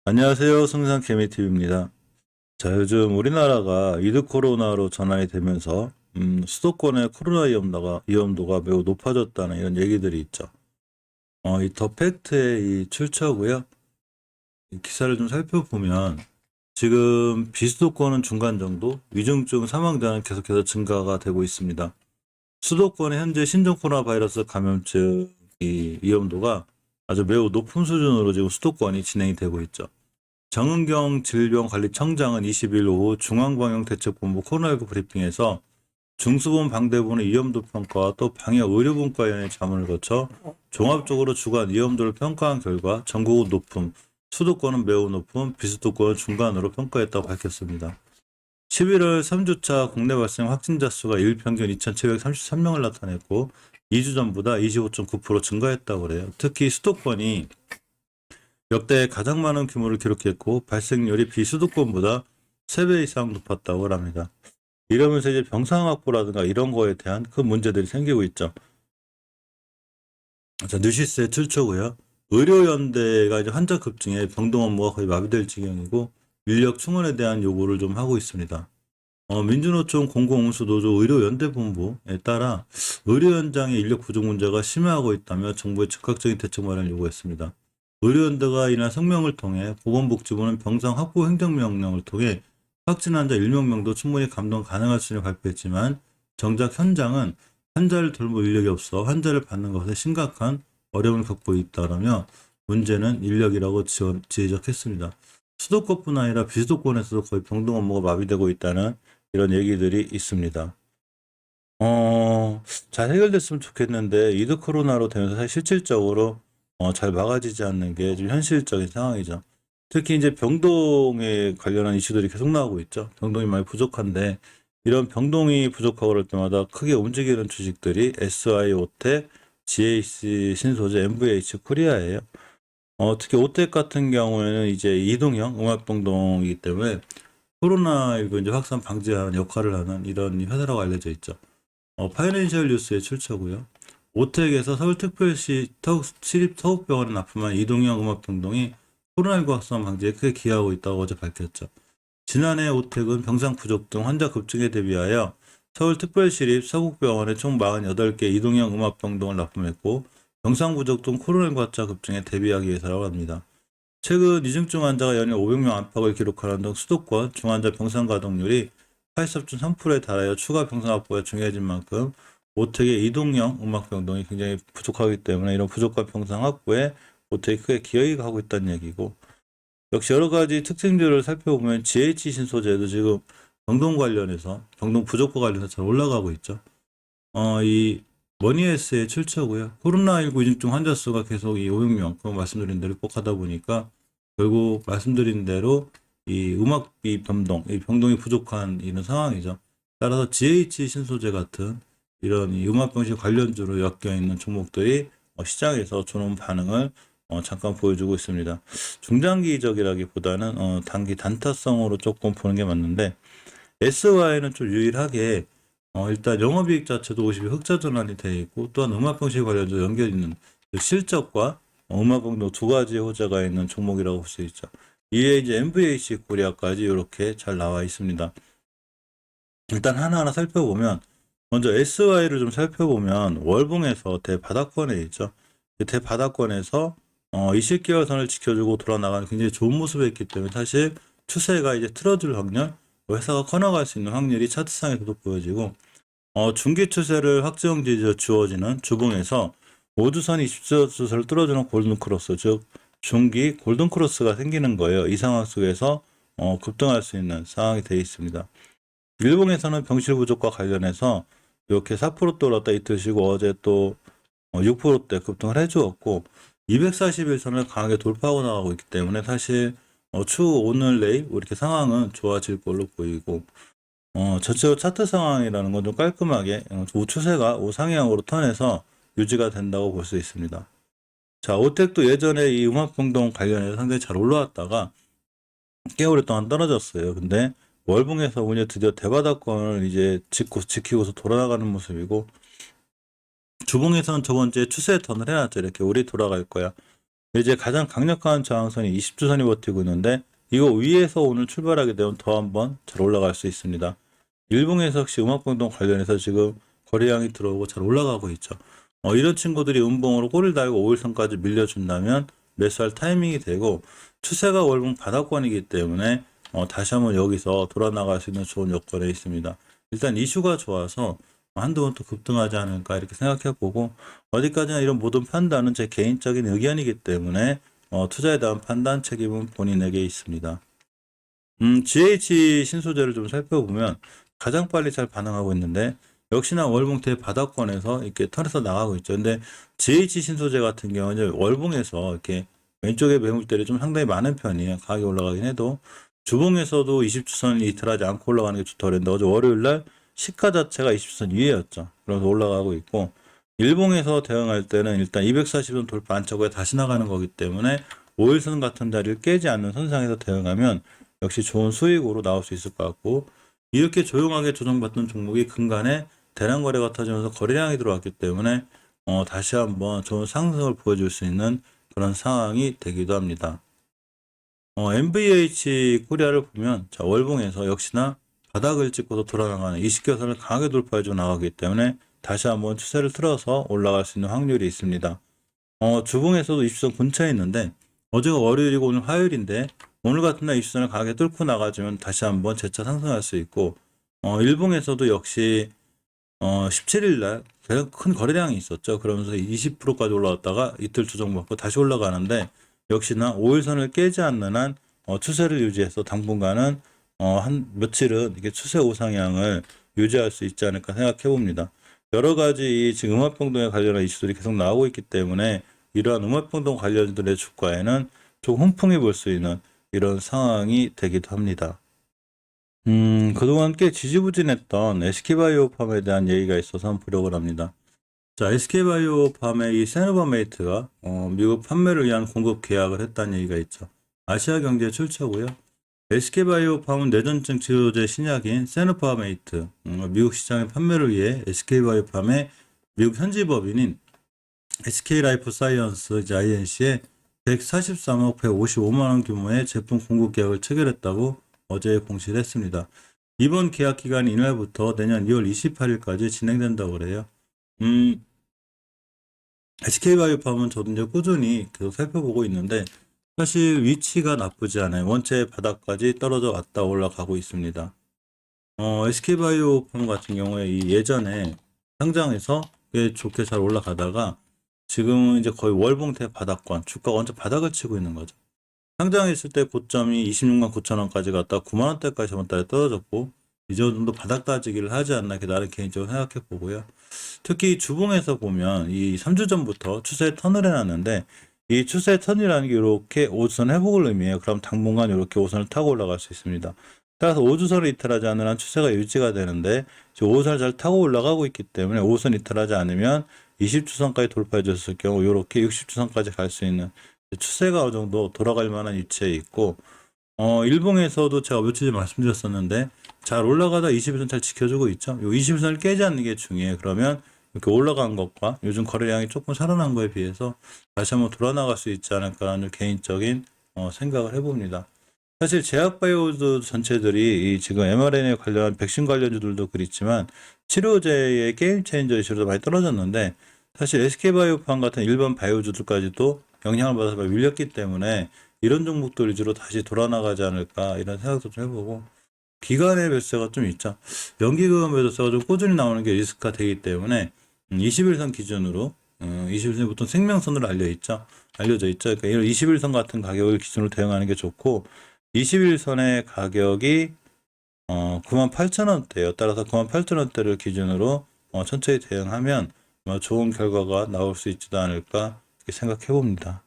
안녕하세요. 승상 개미TV입니다. 자, 요즘 우리나라가 위드 코로나로 전환이 되면서 수도권의 코로나 위험도가 매우 높아졌다는 이런 얘기들이 있죠. 이 더 팩트의 이 출처고요. 이 기사를 좀 살펴보면 지금 비수도권은 중간 정도, 위중증 사망자는 계속해서 증가가 되고 있습니다. 수도권의 현재 신종 코로나 바이러스 감염증 이 위험도가 아주 매우 높은 수준으로 지금 수도권이 진행이 되고 있죠. 정은경 질병관리청장은 20일 오후 중앙방역대책본부 코로나19 브리핑에서 중수본 방대본의 위험도 평가와 또 방역 의료분과위원회 자문을 거쳐 종합적으로 주간 위험도를 평가한 결과 전국은 높음, 수도권은 매우 높음, 비수도권은 중간으로 평가했다고 밝혔습니다. 11월 3주차 국내 발생 확진자 수가 일 평균 2,733명을 나타냈고 2주 전보다 25.9% 증가했다고 그래요. 특히 수도권이 역대 가장 많은 규모를 기록했고 발생률이 비수도권보다 3배 이상 높았다고 합니다. 이러면서 이제 병상 확보라든가 이런 거에 대한 큰 문제들이 생기고 있죠. 자, 뉴시스의 출처고요. 의료연대가 이제 환자 급증에 병동 업무가 거의 마비될 지경이고 인력 충원에 대한 요구를 좀 하고 있습니다. 민주노총 공공운수노조 의료연대본부에 따라 의료 현장의 인력 부족 문제가 심화하고 있다며 정부의 즉각적인 대책 마련을 요구했습니다. 의료연대가 이날 성명을 통해 보건복지부는 병상 확보 행정명령을 통해 확진 환자 1명도 충분히 감당 가능할 수를 발표했지만 정작 현장은 환자를 돌볼 인력이 없어 환자를 받는 것에 심각한 어려움을 겪고 있다라며 문제는 인력이라고 지적했습니다. 수도권뿐 아니라 비수도권에서도 거의 병동 업무가 마비되고 있다는 이런 얘기들이 있습니다. 잘 해결됐으면 좋겠는데 위드 코로나로 되면서 사실 실질적으로 잘 막아지지 않는 게 좀 현실적인 상황이죠. 특히 이제 병동에 관련한 이슈들이 계속 나오고 있죠. 병동이 많이 부족한데 이런 병동이 부족하고 그럴 때마다 크게 움직이는 주식들이 SI 오텍, GAC 신소재, MVH 코리아예요. 특히 오텍 같은 경우에는 이제 이동형 음압병동이기 때문에 코로나19 이제 확산 방지하는 역할을 하는 이런 회사라고 알려져 있죠. 파이낸셜 뉴스의 출처고요. 오텍에서 서울특별시 시립 서울병원에 납품한 이동형 음압병동이 코로나19 확산 방지에 크게 기여하고 있다고 어제 밝혔죠. 지난해 오텍은 병상 부족 등 환자 급증에 대비하여 서울특별시립 서국병원에 총 48개 이동형 음압병동을 납품했고 병상 부족 등 코로나19 환자 급증에 대비하기 위해서라고 합니다. 최근 이중증 환자가 연일 500명 안팎을 기록하는 등 수도권 중환자 병상 가동률이 83.3%에 달하여 추가 병상 확보가 중요해진 만큼 오텍의 이동형 음압병동이 굉장히 부족하기 때문에 이런 부족한 병상 확보에 오텍이 크게 기여하고 있다는 얘기고, 역시 여러 가지 특징들을 살펴보면 GH 신소재도 지금 병동 관련해서 병동 부족과 관련해서 잘 올라가고 있죠. 이 머니에스의 출처고요. 코로나19 이중증 환자 수가 계속 이 500명, 그 말씀드린 대로 복하다 보니까 결국 말씀드린 대로 이 음압비 변동, 이 병동이 부족한 이런 상황이죠. 따라서 GH 신소재 같은 이런 이 음압병실 관련주로 엮여 있는 종목들이 시장에서 좋은 반응을 잠깐 보여주고 있습니다. 중장기적이라기보다는 단기 단타성으로 조금 보는 게 맞는데, SY는 좀 유일하게 일단 영업이익 자체도 50일 흑자 전환이 되어 있고, 또한 음압병실 관련주 연결 있는 실적과 음압병동 두 가지 호재가 있는 종목이라고 볼 수 있죠. 이에 이제 MVH 코리아까지 이렇게 잘 나와 있습니다. 일단 하나하나 살펴보면, 먼저 SY를 좀 살펴보면 월봉에서 대바닥권에 있죠. 대바닥권에서 20개월선을 지켜주고 돌아나가는 굉장히 좋은 모습에 있기 때문에 사실 추세가 이제 틀어질 확률, 회사가 커나갈 수 있는 확률이 차트상에서도 보여지고, 중기 추세를 확정지어 주어지는 주봉에서 5주선, 20주선을 뚫어주는 골든크로스, 즉 중기 골든크로스가 생기는 거예요. 이 상황 속에서 급등할 수 있는 상황이 되어 있습니다. 일봉에서는 병실 부족과 관련해서 이렇게 4%대 올랐다 이틀 쉬고 어제 또 6%대 급등을 해주었고 241선을 강하게 돌파하고 나가고 있기 때문에 사실 추후 오늘 내일 이렇게 상황은 좋아질 걸로 보이고, 전체적으로 차트 상황이라는 건 좀 깔끔하게 우추세가 우상향으로 턴해서 유지가 된다고 볼 수 있습니다. 자, 오텍도 예전에 이 음압병동 관련해서 상당히 잘 올라왔다가 꽤 오랫동안 떨어졌어요. 근데 월봉에서 오늘 드디어 대바닥권을 이제 지키고서 돌아가는 모습이고, 주봉에서는 저번 주에 추세 턴을 해놨죠. 이렇게 우리 돌아갈 거야. 이제 가장 강력한 저항선이 20주선이 버티고 있는데 이거 위에서 오늘 출발하게 되면 더 한번 잘 올라갈 수 있습니다. 일봉에서 역시 음악병동 관련해서 지금 거래량이 들어오고 잘 올라가고 있죠. 이런 친구들이 음봉으로 꼬리를 달고 5일선까지 밀려준다면 매수할 타이밍이 되고 추세가 월봉 바닥권이기 때문에 다시 한번 여기서 돌아나갈 수 있는 좋은 여건에 있습니다. 일단 이슈가 좋아서 한두 번 또 급등하지 않을까 이렇게 생각해보고 어디까지나 이런 모든 판단은 제 개인적인 의견이기 때문에 투자에 대한 판단 책임은 본인에게 있습니다. GH 신소재를 좀 살펴보면 가장 빨리 잘 반응하고 있는데 역시나 월봉 대바닥권에서 이렇게 턴에서 나가고 있죠. 근데 GH 신소재 같은 경우는 월봉에서 이렇게 왼쪽에 매물대를 좀 상당히 많은 편이에요. 가격이 올라가긴 해도 주봉에서도 20주선을 이탈하지 않고 올라가는 게 좋다고 그랬는데 어제 월요일날 시가 자체가 20주선 위에였죠. 그래서 올라가고 있고 일봉에서 대응할 때는 일단 240선 돌파 안착후에 다시 나가는 거기 때문에 5일선 같은 자리를 깨지 않는 선상에서 대응하면 역시 좋은 수익으로 나올 수 있을 것 같고 이렇게 조용하게 조정받던 종목이 근간에 대량 거래가 터지면서 거래량이 들어왔기 때문에 다시 한번 좋은 상승을 보여줄 수 있는 그런 상황이 되기도 합니다. MVH 코리아를 보면 자 월봉에서 역시나 바닥을 찍고서 돌아나가는 20개선을 강하게 돌파해주고 나가기 때문에 다시 한번 추세를 틀어서 올라갈 수 있는 확률이 있습니다. 주봉에서도 20선 근처에 있는데 어제가 월요일이고 오늘 화요일인데 오늘 같은 날 20선을 강하게 뚫고 나가주면 다시 한번 재차 상승할 수 있고 일봉에서도 역시 17일날 계속 큰 거래량이 있었죠. 그러면서 20%까지 올라왔다가 이틀 조정받고 다시 올라가는데 역시나 5일선을 깨지 않는 한 추세를 유지해서 당분간은 한 며칠은 이게 추세 우상향을 유지할 수 있지 않을까 생각해 봅니다. 여러 가지 지금 음압병동에 관련한 이슈들이 계속 나오고 있기 때문에 이러한 음압병동 관련들의 주가에는 좀 훈풍이 불 수 있는 이런 상황이 되기도 합니다. 그동안 꽤 지지부진했던 SK바이오팜에 대한 얘기가 있어서 한번 보려고 합니다. 자, SK바이오팜의 이 세노바메이트가 미국 판매를 위한 공급 계약을 했다는 얘기가 있죠. 아시아 경제 출처고요. SK바이오팜은 뇌전증 치료제 신약인 세노바메이트, 미국 시장의 판매를 위해 SK바이오팜의 미국 현지 법인인 SK라이프사이언스 INC에 143억 155만 원 규모의 제품 공급 계약을 체결했다고 어제 공시를 했습니다. 이번 계약 기간이 이날부터 내년 2월 28일까지 진행된다고 그래요. SK바이오팜은 저도 이제 꾸준히 계속 살펴보고 있는데 사실 위치가 나쁘지 않아요. 원체 바닥까지 떨어져 왔다 올라가고 있습니다. SK바이오팜 같은 경우에 이 예전에 상장해서 꽤 좋게 잘 올라가다가 지금은 이제 거의 월봉대 바닥권, 주가가 완전 바닥을 치고 있는 거죠. 상장했을 때 고점이 26만 9천 원까지 갔다 9만 원대까지 저번 달에 떨어졌고 이 정도 바닥 따지기를 하지 않나 이렇게 나를 개인적으로 생각해 보고요. 특히 주봉에서 보면 이 3주 전부터 추세 턴을 해놨는데 이 추세 턴이라는 게 이렇게 5주선 회복을 의미해요. 그럼 당분간 이렇게 5선을 타고 올라갈 수 있습니다. 따라서 5주선을 이탈하지 않는 한 추세가 유지가 되는데 지금 5선을 잘 타고 올라가고 있기 때문에 5선 이탈하지 않으면 20주선까지 돌파해 줬을 경우 이렇게 60주선까지 갈 수 있는 추세가 어느 정도 돌아갈 만한 위치에 있고 일봉에서도 제가 며칠 전에 말씀드렸었는데 잘 올라가다 21선 잘 지켜주고 있죠. 요 21선을 깨지 않는 게 중요해요. 그러면 이렇게 올라간 것과 요즘 거래량이 조금 살아난 거에 비해서 다시 한번 돌아나갈 수 있지 않을까라는 개인적인 생각을 해봅니다. 사실 제약바이오 전체들이 지금 mRNA 관련한 백신 관련주들도 그렇지만 치료제의 게임 체인저 이슈로도 많이 떨어졌는데 사실 SK바이오팜 같은 일반 바이오주들까지도 영향을 받아서 많이 밀렸기 때문에 이런 종목들 위주로 다시 돌아나가지 않을까 이런 생각도 좀 해보고 기간의 매수세가 좀 있죠. 연기금 매수세가 좀 꾸준히 나오는 게 리스크가 되기 때문에 21선 기준으로 21선이 보통 생명선으로 알려져 있죠. 그러니까 이런 21선 같은 가격을 기준으로 대응하는 게 좋고 21선의 가격이 98,000원대예요. 따라서 98,000원대를 기준으로 천천히 대응하면 좋은 결과가 나올 수 있지도 않을까 이렇게 생각해 봅니다.